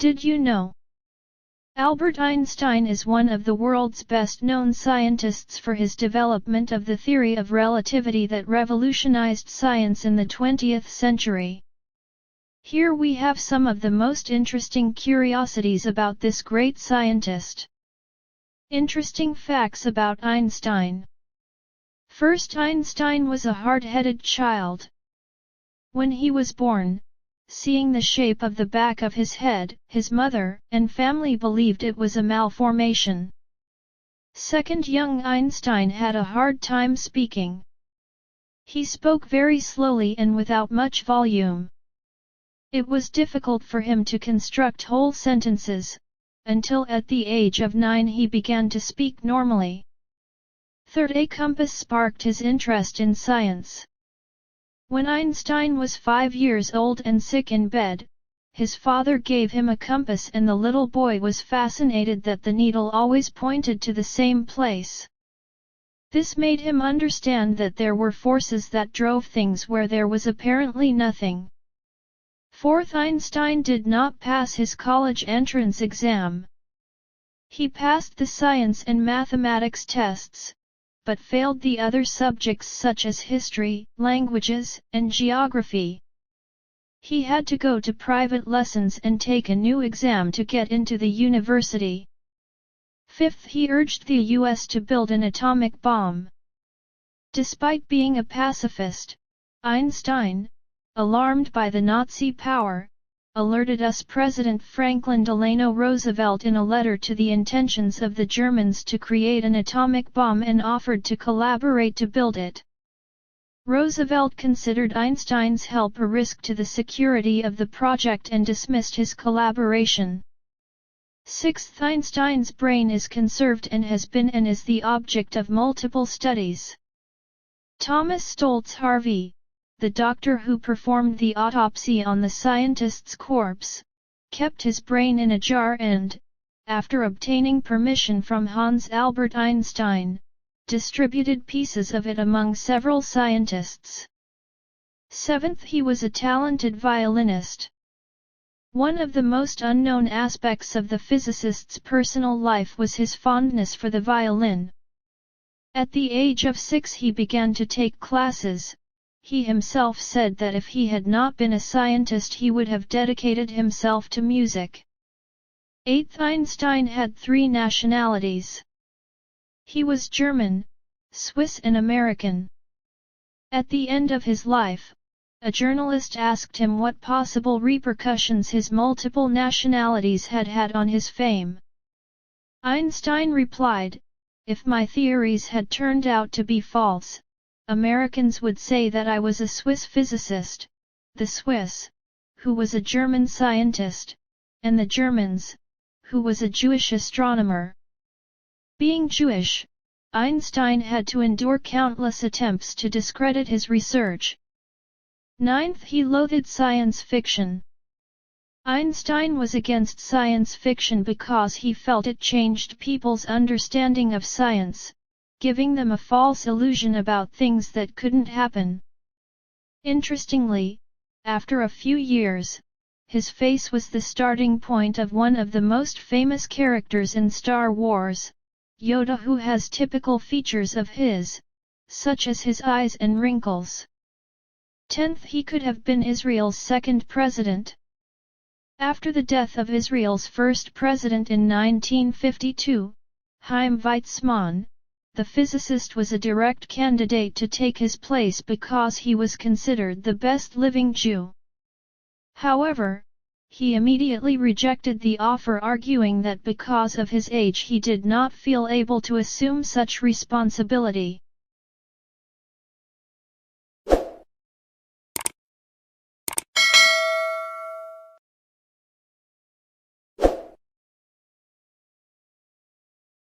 Did you know? Albert Einstein is one of the world's best-known scientists for his development of the theory of relativity that revolutionized science in the 20th century. Here we have some of the most interesting curiosities about this great scientist. Interesting facts about Einstein. First, Einstein was a hard-headed child. When he was born, seeing the shape of the back of his head, his mother and family believed it was a malformation. Second, young Einstein had a hard time speaking. He spoke very slowly and without much volume. It was difficult for him to construct whole sentences, until at the age of 9 he began to speak normally. Third, a compass sparked his interest in science. When Einstein was 5 years old and sick in bed, his father gave him a compass and the little boy was fascinated that the needle always pointed to the same place. This made him understand that there were forces that drove things where there was apparently nothing. Fourth, Einstein did not pass his college entrance exam. He passed the science and mathematics tests, but failed the other subjects such as history, languages, and geography. He had to go to private lessons and take a new exam to get into the university. Fifth, he urged the US to build an atomic bomb. Despite being a pacifist, Einstein, alarmed by the Nazi power, alerted US President Franklin Delano Roosevelt in a letter to the intentions of the Germans to create an atomic bomb and offered to collaborate to build it. Roosevelt considered Einstein's help a risk to the security of the project and dismissed his collaboration. Sixth, Einstein's brain is conserved and has been and is the object of multiple studies. Thomas Stoltz Harvey, the doctor who performed the autopsy on the scientist's corpse, kept his brain in a jar and, after obtaining permission from Hans Albert Einstein, distributed pieces of it among several scientists. Seventh, he was a talented violinist. One of the most unknown aspects of the physicist's personal life was his fondness for the violin. At the age of 6 he began to take classes. He himself said that if he had not been a scientist he would have dedicated himself to music. Eighth, Einstein had 3 nationalities. He was German, Swiss and American. At the end of his life, a journalist asked him what possible repercussions his multiple nationalities had had on his fame. Einstein replied, "If my theories had turned out to be false, Americans would say that I was a Swiss physicist, the Swiss, who was a German scientist, and the Germans, who was a Jewish astronomer." Being Jewish, Einstein had to endure countless attempts to discredit his research. Ninth, he loathed science fiction. Einstein was against science fiction because he felt it changed people's understanding of science, giving them a false illusion about things that couldn't happen. Interestingly, after a few years, his face was the starting point of one of the most famous characters in Star Wars, Yoda, who has typical features of his, such as his eyes and wrinkles. 10th, he could have been Israel's second president. After the death of Israel's first president in 1952, Chaim Weizmann, the physicist was a direct candidate to take his place because he was considered the best living Jew. However, he immediately rejected the offer, arguing that because of his age he did not feel able to assume such responsibility.